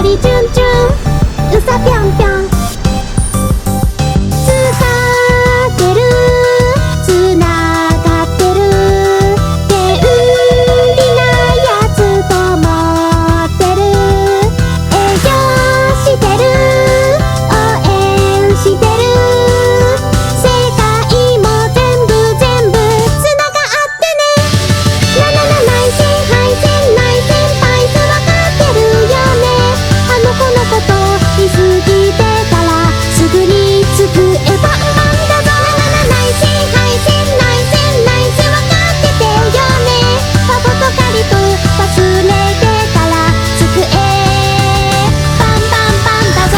りチュンチュンうさぴょんぴょん使ってるつながってる便利なやつと思ってる営業してる応援してる世界も全部つながってねななな内戦敗戦内戦敗戦わかってるよねあの子のこと見すぎてたらすぐに机バンバンだぞななな内戦敗戦内戦内戦わかっててよねバボとカリと忘れてたら机バンバンバンだぞ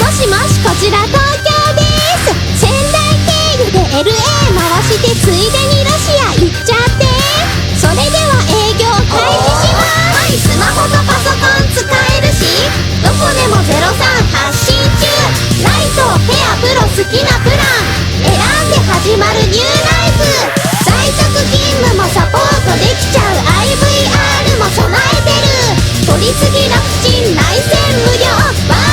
もしもしこちら東京です仙台経由で LA 回してついでにロシア行っちゃってそれでは営業開始しますはいスマホとパソコン使えるしどこでも03発信中ライトペアプロ好きなプラン選んで始まるニューライフ在宅勤務もサポートできちゃう IVR も備えてる取り次ぎ楽ちん内線無料